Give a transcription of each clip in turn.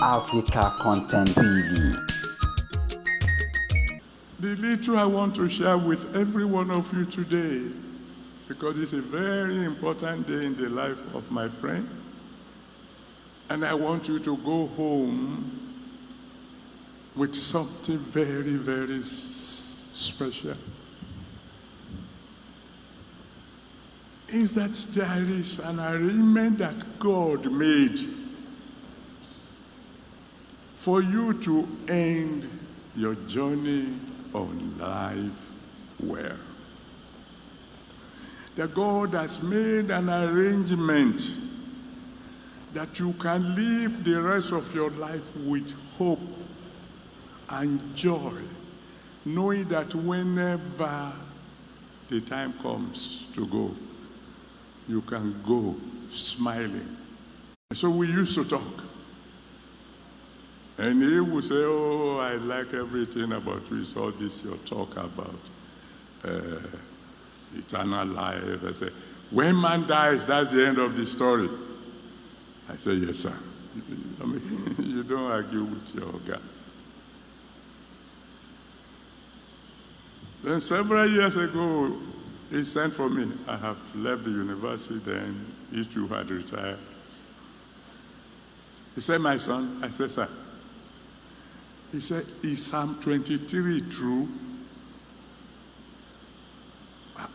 Africa Content TV. The little I want to share with every one of you today, because it's a very important day in the life of my friend, and I want you to go home with something very, very special. Is that there is an arrangement that God made for you to end your journey on life well. That God has made an arrangement that you can live the rest of your life with hope and joy, knowing that whenever the time comes to go, you can go smiling. So we used to talk. And he would say, oh, I like everything about you. It's all this your talk about eternal life. I say, when man dies, that's the end of the story. I say, yes, sir. I mean, you don't argue with your God. Then several years ago, he sent for me. I have left the university then. He too had retired. He said, my son. I said, sir. He said, is Psalm 23 true?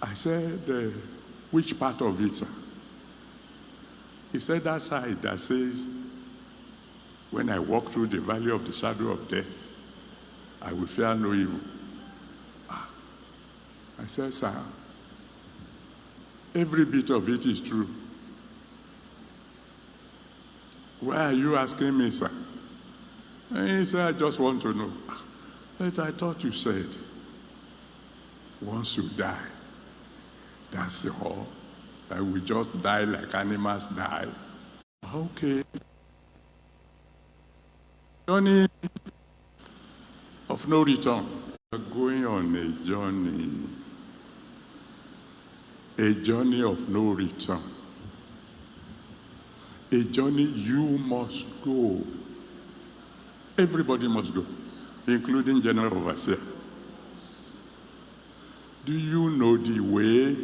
I said, which part of it, sir? He said, that side that says, when I walk through the valley of the shadow of death, I will fear no evil. I said, sir, every bit of it is true. Why are you asking me, sir? And he said, I just want to know. But I thought you said, once you die, that's all. And we just die like animals die. Okay. Journey of no return. We're going on a journey of no return. A journey you must go. Everybody must go, including General Overseer. Do you know the way?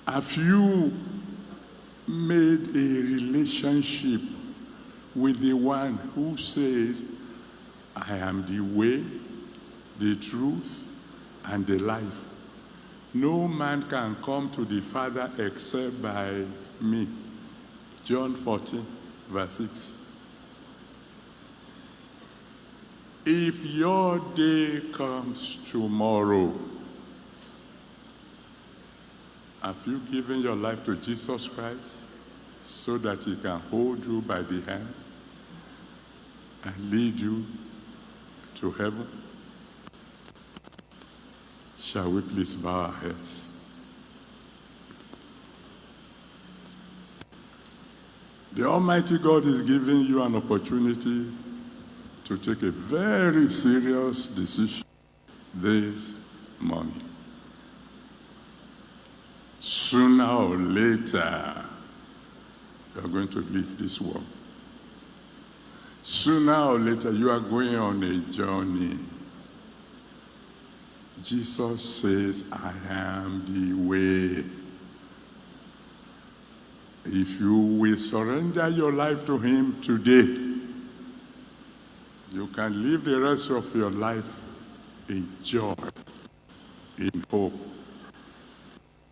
Have you made a relationship with the one who says, I am the way, the truth, and the life? No man can come to the Father except by me. John 14, verse 6. If your day comes tomorrow, have you given your life to Jesus Christ so that he can hold you by the hand and lead you to heaven? Shall we please bow our heads? The Almighty God is giving you an opportunity to take a very serious decision this morning. Sooner or later, you are going to leave this world. Sooner or later, you are going on a journey. Jesus says, I am the way. If you will surrender your life to him today, you can live the rest of your life in joy, in hope,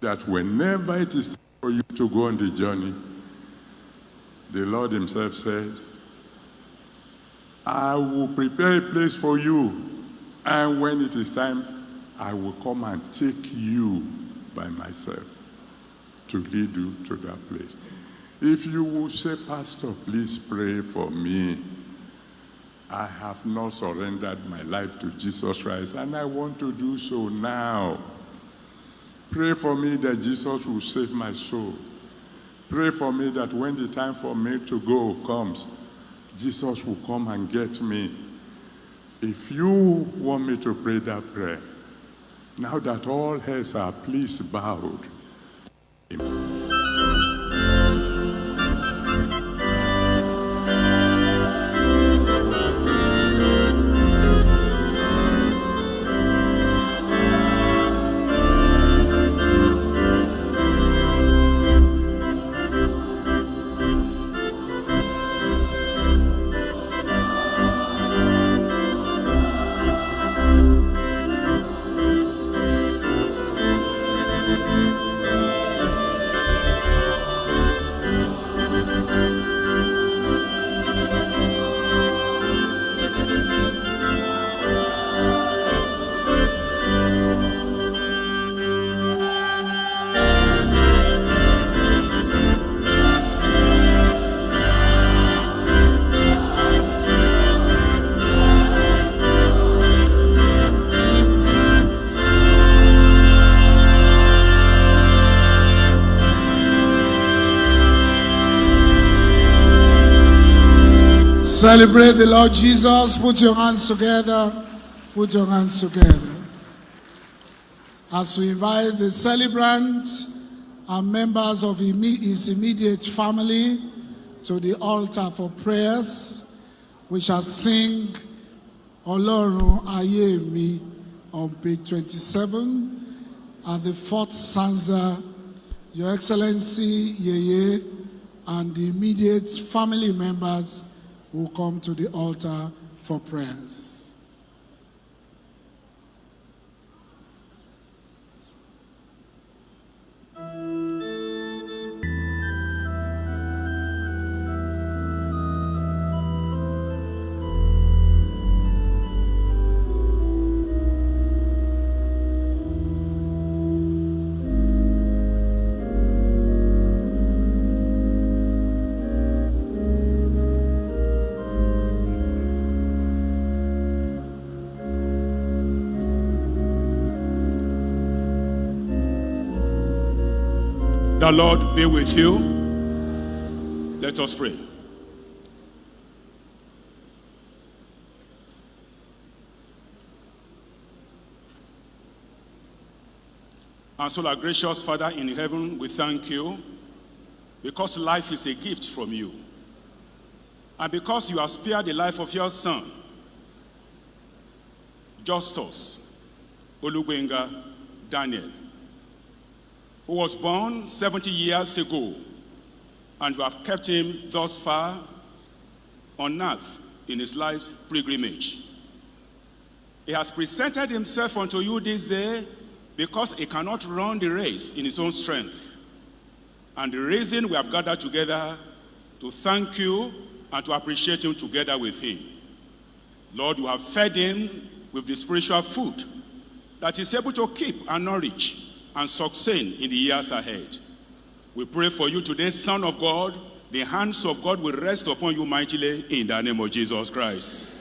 that whenever it is time for you to go on the journey, the Lord himself said, I will prepare a place for you, and when it is time, I will come and take you by myself to lead you to that place. If you will say, Pastor, please pray for me. I have not surrendered my life to Jesus Christ, and I want to do so now. Pray for me that Jesus will save my soul. Pray for me that when the time for me to go comes, Jesus will come and get me. If you want me to pray that prayer, now that all heads are please bowed. Amen. Celebrate the Lord Jesus. Put your hands together. Put your hands together. As we invite the celebrants and members of his immediate family to the altar for prayers, we shall sing Ọlọ́run ayé mi on page 27 at the fourth stanza. Your Excellency Yeye and the immediate family members will come to the altar for prayers. The Lord be with you. Let us pray. And so, our gracious Father in heaven, we thank you because life is a gift from you. And because you have spared the life of your son, Justus Gbenga Daniel, who was born 70 years ago, and you have kept him thus far on earth in his life's pilgrimage. He has presented himself unto you this day because he cannot run the race in his own strength. And the reason we have gathered together to thank you and to appreciate him together with him. Lord, you have fed him with the spiritual food that is able to keep and nourish and sustain in the years ahead. We pray for you today, Son of God. The hands of God will rest upon you mightily in the name of Jesus Christ.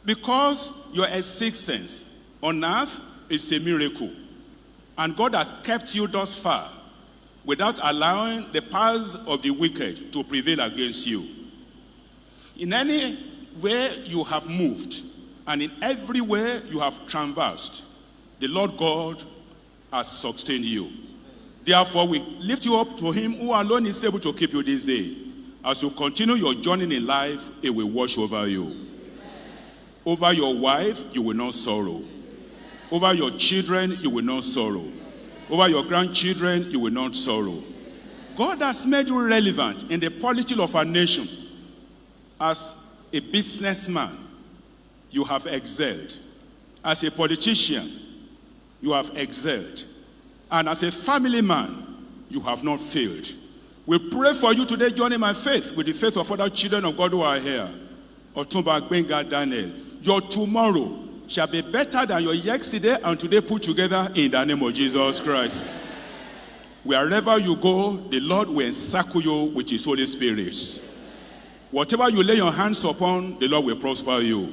Because your existence on earth is a miracle, and God has kept you thus far without allowing the powers of the wicked to prevail against you. In any way you have moved, and in every way you have traversed, the Lord God has sustained you. Therefore, we lift you up to him who alone is able to keep you this day. As you continue your journey in life, he will watch over you. Amen. Over your wife, you will not sorrow. Amen. Over your children, you will not sorrow. Amen. Over your grandchildren, you will not sorrow. Amen. God has made you relevant in the polity of our nation. As a businessman, you have excelled. As a politician, you have excelled. And as a family man, you have not failed. We pray for you today, joining my faith with the faith of other children of God who are here. Otumba Gbenga Daniel, your tomorrow shall be better than your yesterday and today put together in the name of Jesus Christ. Wherever you go, the Lord will encircle you with his Holy Spirit. Whatever you lay your hands upon, the Lord will prosper you.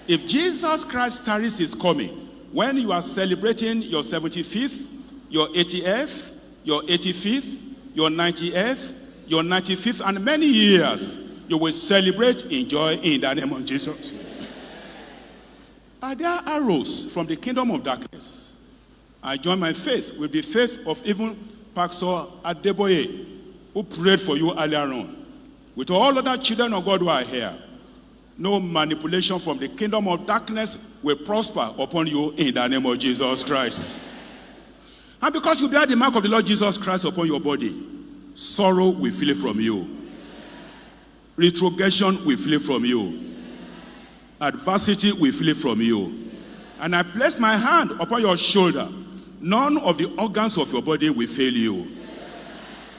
If Jesus Christ tarries his coming, when you are celebrating your 75th, your 80th, your 85th, your 90th, your 95th, and many years, you will celebrate in joy in the name of Jesus. Are there arrows from the kingdom of darkness? I join my faith with the faith of even Pastor Adeboye, who prayed for you earlier on. With all other children of God who are here, no manipulation from the kingdom of darkness will prosper upon you in the name of Jesus Christ. And because you bear the mark of the Lord Jesus Christ upon your body, sorrow will flee from you. Retrogression will flee from you. Adversity will flee from you. And I place my hand upon your shoulder. None of the organs of your body will fail you.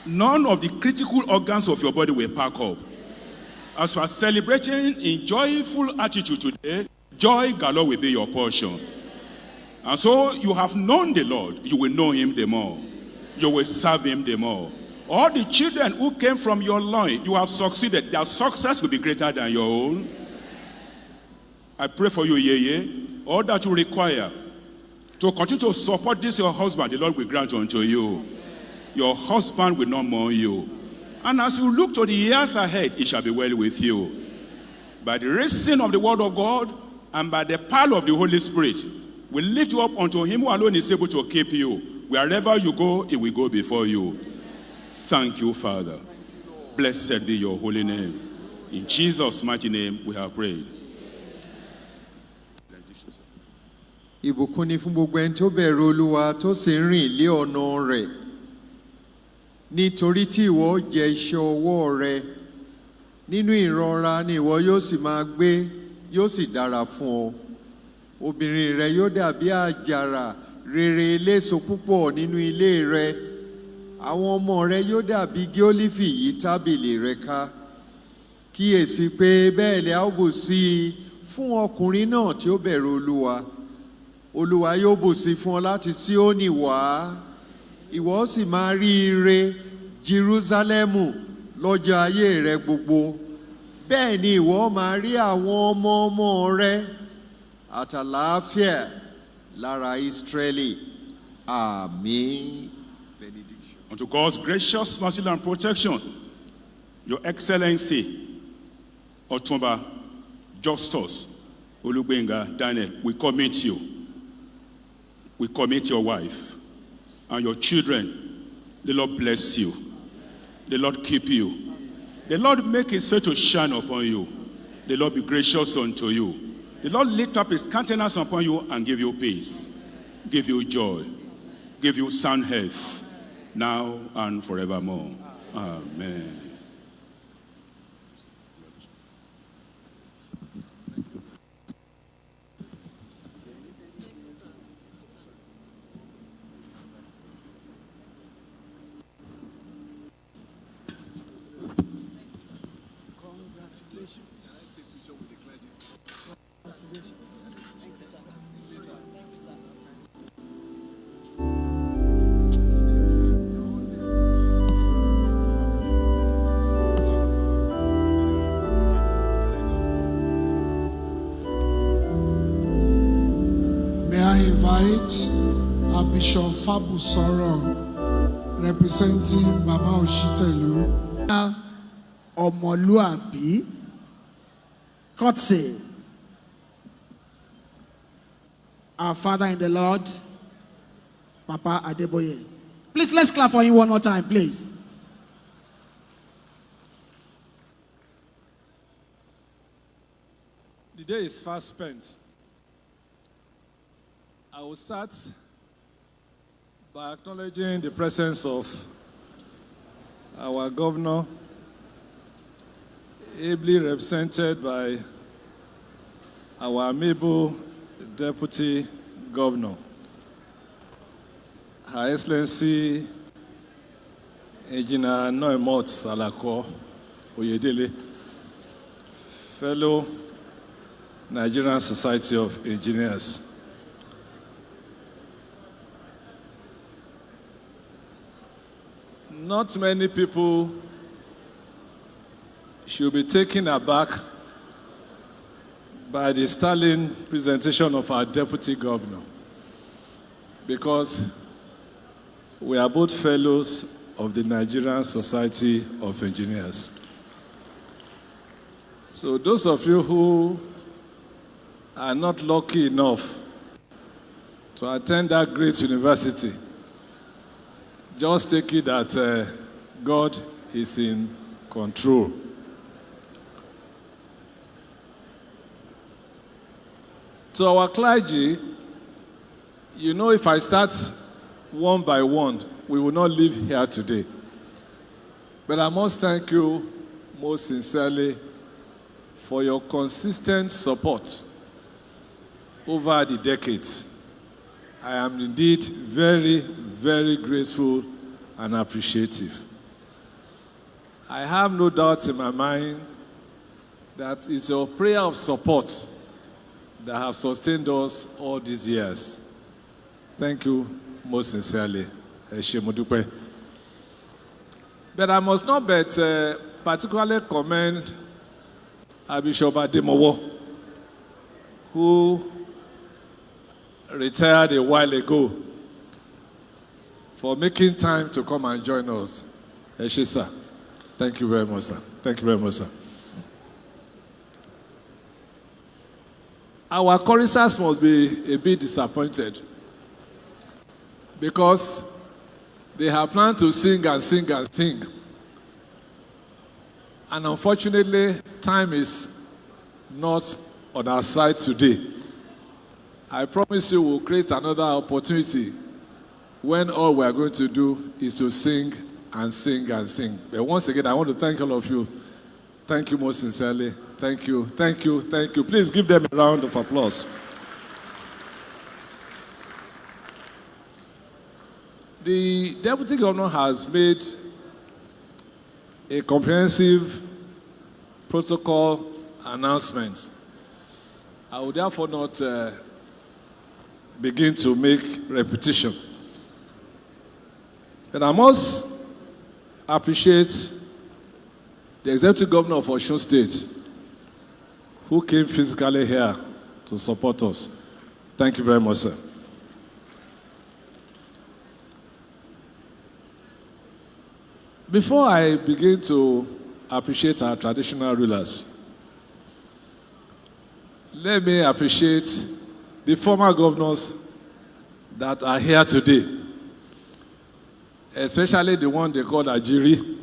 None of the critical organs of your body will pack up. As you are celebrating in joyful attitude today, joy galore will be your portion. And so you have known the Lord, you will know him the more. You will serve him the more. All the children who came from your line, you have succeeded. Their success will be greater than your own. I pray for you, Yeye. All that you require to continue to support this, your husband, the Lord will grant unto you. Your husband will not mourn you. And as you look to the years ahead, it shall be well with you. By the reason of the word of God and by the power of the Holy Spirit, we lift you up unto him who alone is able to keep you. Wherever you go, he will go before you. Thank you, Father. Blessed be your holy name. In Jesus' mighty name we have prayed. Ìbùkún ni fún gbogbo ẹni tó bẹ̀rù Olúwa tó sì ń rìn lé ọ̀nà rẹ̀. Nítorí tí ìwọ jẹ iṣẹ́ ọwọ́ rẹ, nínú ìrora ni ìwọ yóò sì máa gbé, yóò sì dára fún ọ. Obìnrin rẹ yóò dàbí àjàrà rere eléso púpọ̀ nínú ilé rẹ. Àwọn ọmọ rẹ yóò dàbí igi ólífì yí tábìlì rẹ ká. Kíyèsí pé bẹ́ẹ̀ lẹ á bù sí i fún ọkùnrin náà tí ó bẹ̀rù Olúwa. Olúwa yóò bù sí fún ọ láti Síónì wá. Ìwọ sì máa rí ire Jerúsálẹ́mù lọ́jọ́ ayé rẹ gbogbo. Bẹ́ẹ̀ ni ìwọ máa rí àwọn ọmọ ọmọ rẹ àtàlàáfíà lára Ísírẹ́lì. Àmín. Benediction. Unto God's gracious mercy and protection, Your Excellency, Otumba Justus Gbenga Daniel, we commit you. We commit your wife and your children. The Lord bless you. The Lord keep you. The Lord make his face to shine upon you. The Lord be gracious unto you. The Lord lift up his countenance upon you and give you peace, give you joy, give you sound health, now and forevermore. Amen. Bishop Fabu Soro, representing Baba Oshitelu. Omoluabi, Kotse, our Father in the Lord, Papa Adeboye. Please, let's clap for him one more time, please. The day is fast spent. I will start by acknowledging the presence of our governor, ably represented by our amiable deputy governor, Her Excellency Engineer Noemot Salako Oyedele, fellow Nigerian Society of Engineers. Not many people should be taken aback by the sterling presentation of our deputy governor, because we are both fellows of the Nigerian Society of Engineers. So those of you who are not lucky enough to attend that great university, just take it that God is in control. To our clergy, you know, if I start one by one, we will not leave here today. But I must thank you most sincerely for your consistent support over the decades. I am indeed very, very grateful and appreciative. I have no doubt in my mind that it's your prayer of support that have sustained us all these years. Thank you most sincerely. But I must not particularly commend Bishop Adeboye, who retired a while ago, for making time to come and join us. Sir. Thank you very much, sir. Thank you very much, sir. Our choristers must be a bit disappointed because they have planned to sing and sing and sing. And unfortunately, time is not on our side today. I promise you we'll create another opportunity when all we are going to do is to sing and sing and sing. But once again, I want to thank all of you. Thank you most sincerely. Thank you, thank you, thank you. Please give them a round of applause. The Deputy Governor has made a comprehensive protocol announcement. I will therefore not begin to make repetition. But I must appreciate the Executive Governor of Osun State, who came physically here to support us. Thank you very much, sir. Before I begin to appreciate our traditional rulers, let me appreciate the former governors that are here today, especially the one they call Ajiri,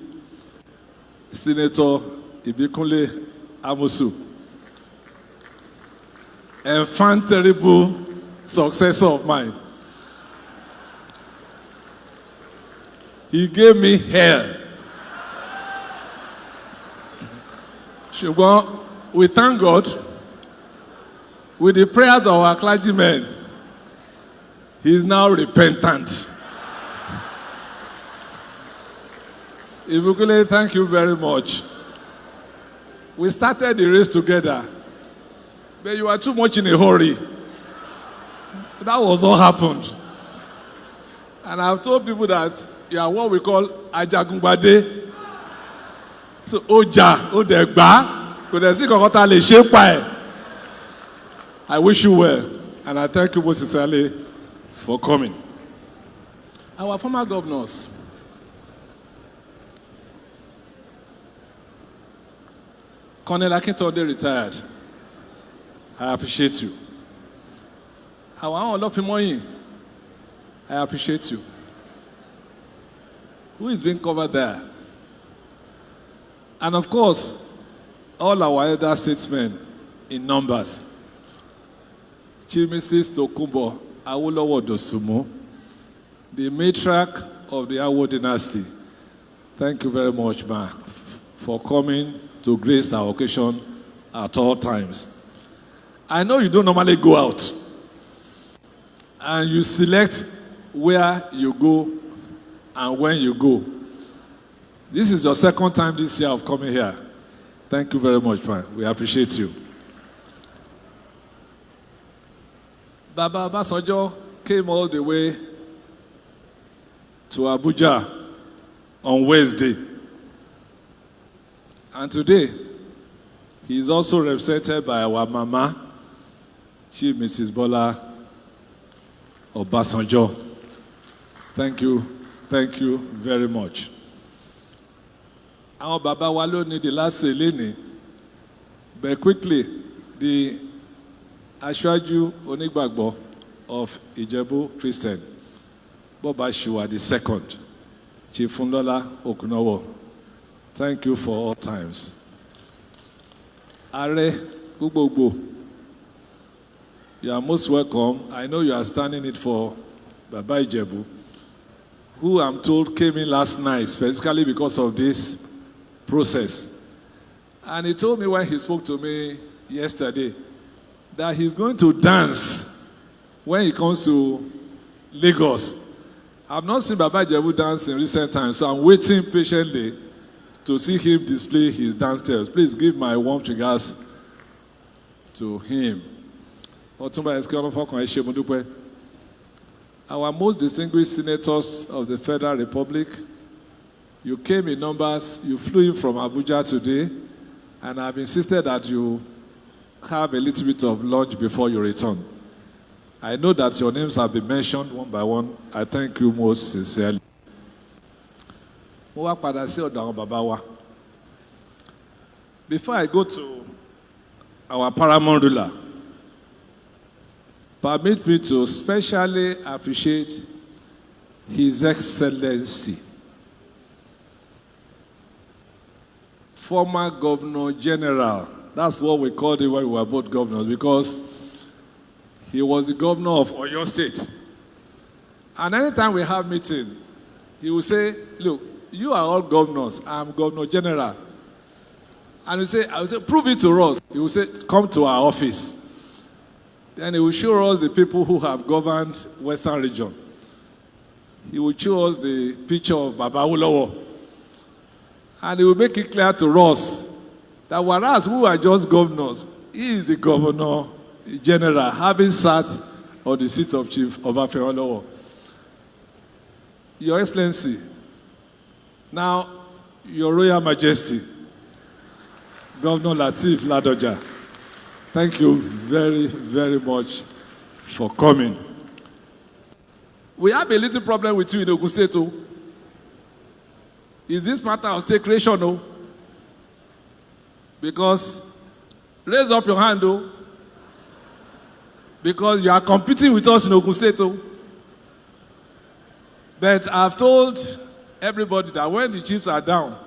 Senator Ibikunle Amosu, a fan terrible successor of mine. He gave me hell. Ṣùgbọ́n we thank God, with the prayers of our clergymen, he is now repentant. Ibukule, thank you very much. We started the race together, but you were too much in a hurry. That was what happened. And I've told people that you are what we call Ajagungbade. So, Oja, Odegba, I wish you well, and I thank you most sincerely for coming. Our former governors, Colonel Akintonde retired. I appreciate you. Our Olofimoyin, I appreciate you. Who is being covered there? And of course, all our elder statesmen in numbers. Chief Mrs. Tokunbo Awolowo Dosumo, the matriarch of the Awo dynasty. Thank you very much, ma, for coming to grace our occasion at all times. I know you don't normally go out, and you select where you go and when you go. This is your second time this year of coming here. Thank you very much, man. We appreciate you. Baba Obasanjo came all the way to Abuja on Wednesday. And today, he is also represented by our mama, Chief Mrs. Bola Obasanjo. Thank you very much. Our Baba Walo need the last Selene, but quickly, the Ashwaju Onigbagbo of Ijebu Christian, Boba Shua the second, Chief Fundola Okunowo. Thank you for all times. Are Ugbogbo, you are most welcome. I know you are standing it for Baba Ijebu, who I'm told came in last night, specifically because of this process. And he told me when he spoke to me yesterday that he's going to dance when he comes to Lagos. I've not seen Baba Ijebu dance in recent times, so I'm waiting patiently to see him display his dance steps. Please give my warm regards to him. Our most distinguished senators of the Federal Republic, you came in numbers, you flew in from Abuja today, and I've insisted that you have a little bit of lunch before you return. I know that your names have been mentioned one by one. I thank you most sincerely. Mo wá padà sí ọ̀dọ̀ àwọn bàbá wa. Before I go to our paramount ruler, permit me to specially appreciate His Excellency, former Governor General. That's what we called him when we were both governors, because he was the governor of Oyo State. And anytime we have meeting, he will say, look, you are all governors. I'm Governor General. And I will say, prove it to us. He will say, come to our office. Then he will show us the people who have governed Western region. He will show us the picture of Baba Olowo. And he will make it clear to us that whereas we are just governors, he is the Governor General, having sat on the seat of Chief Obafemi Olowo. Your Excellency, now, Your Royal Majesty, Governor Lateef Ladoja, thank you very, very much for coming. We have a little problem with you in Ogun State, too. Is this matter of state creation, no? Because, raise up your hand, though. Because you are competing with us in Ogun State, too. But I've told everybody that when the chiefs are down,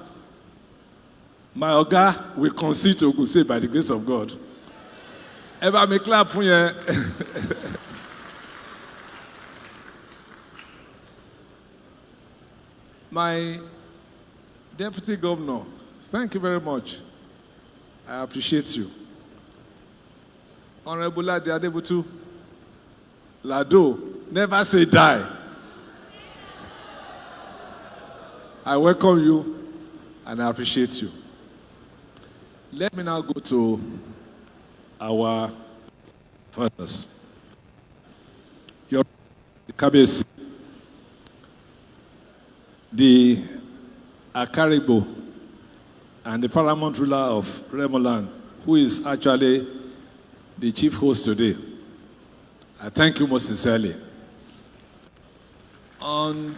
my Oga will concede to Ogun State by the grace of God. Ever me clap for you. My Deputy Governor, thank you very much. I appreciate you. Honorable Adeboye, Lado, never say die. I welcome you and I appreciate you. Let me now go to our fathers. Your Kabesi, the Akarigbo, and the paramount ruler of Remoland, who is actually the chief host today. I thank you most sincerely. On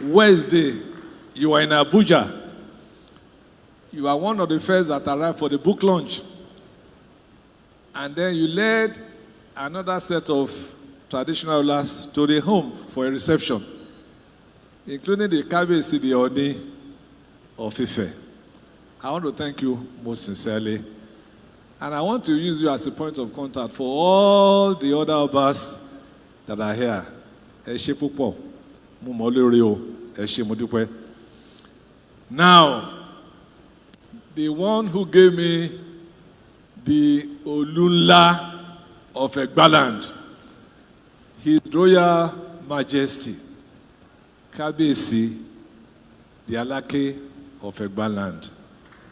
Wednesday, you were in Abuja. You are one of the first that arrived for the book launch. And then you led another set of traditional rulers to the home for a reception, including the Kabesi, the Oni of Ife. I want to thank you most sincerely. And I want to use you as a point of contact for all the other Obas that are here. Now, the one who gave me the Olunla of Egbaland, His Royal Majesty, Kabesi, the Alake of Egbaland.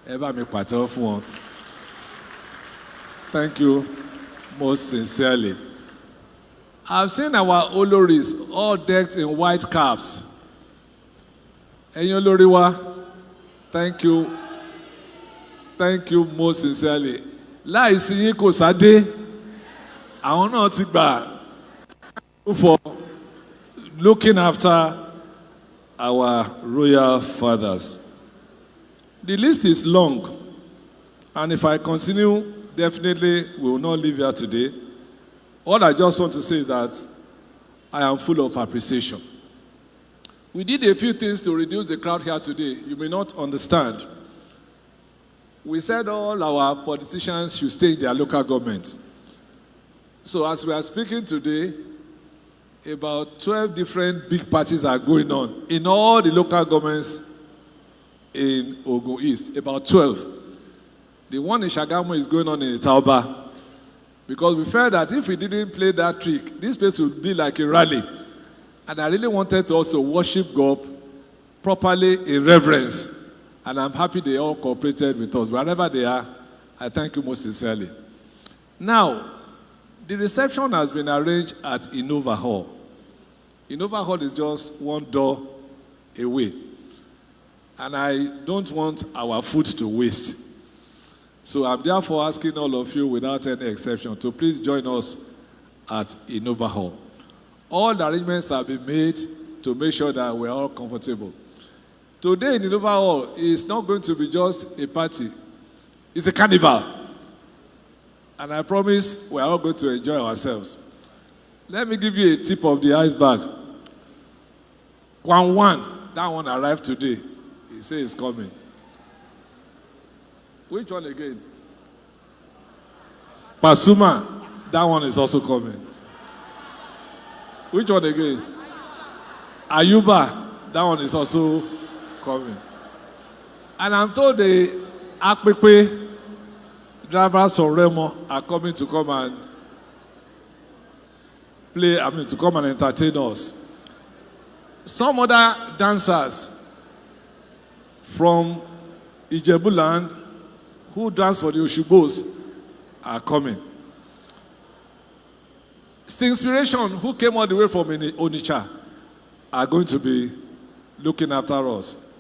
Ever me pàtẹ́wọ́ fún wọn. Thank you most sincerely. I've seen our Oloris all decked in white caps. Ẹ̀yin olórí wa, thank you. Thank you most sincerely. Láìsí yín kò sáde, àwọn náà ti gbà for looking after our royal fathers. The list is long, and if I continue, definitely we will not leave here today. All I just want to say is that I am full of appreciation. We did a few things to reduce the crowd here today. You may not understand. We said all our politicians should stay in their local government. So as we are speaking today, about 12 different big parties are going on in all the local governments in Ogun East, about 12. The one in Shagamu is going on in Itauba, because we felt that if we didn't play that trick, this place would be like a rally. And I really wanted to also worship God properly in reverence. And I'm happy they all cooperated with us. Wherever they are, I thank you most sincerely. Now, the reception has been arranged at Innova Hall. Innova Hall is just one door away. And I don't want our food to waste. So I'm therefore asking all of you, without any exception, to please join us at Innova Hall. All the arrangements have been made to make sure that we're all comfortable. Today in Innova Hall is not going to be just a party. It's a carnival. And I promise we are all going to enjoy ourselves. Let me give you a tip of the iceberg. 1-1, that one arrived today. He says it's coming. Which one again? Pasuma, that one is also coming. Which one again? Ayuba, that one is also coming. And I'm told the Akpepe drivers of Remo are coming to come and play, to come and entertain us. Some other dancers from Ijebuland who dance for the Oshubos are coming. It's Inspiration, who came all the way from Onitsha, are going to be looking after us.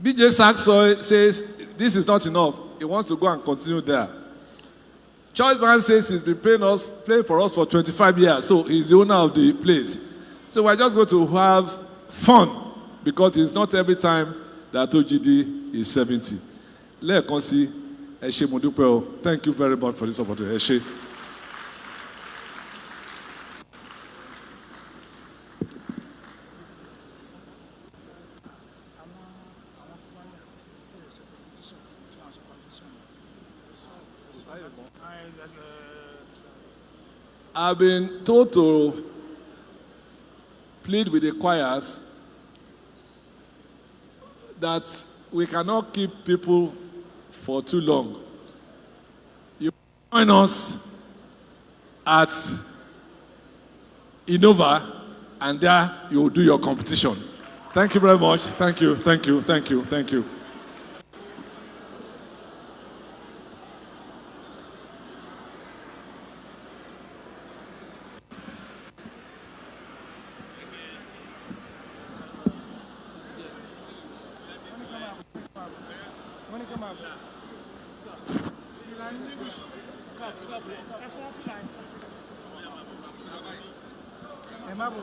BJ Saxo says this is not enough. He wants to go and continue there. Choice Man says he's been playing for us for 25 years, so he's the owner of the place. So we're just going to have fun because it's not every time that OGD is 70. Thank you very much for this opportunity. I've been told to plead with the choirs that we cannot keep people for too long. You join us at Innova, and there you will do your competition. Thank you very much. Thank you, thank you, thank you, thank you. Emma,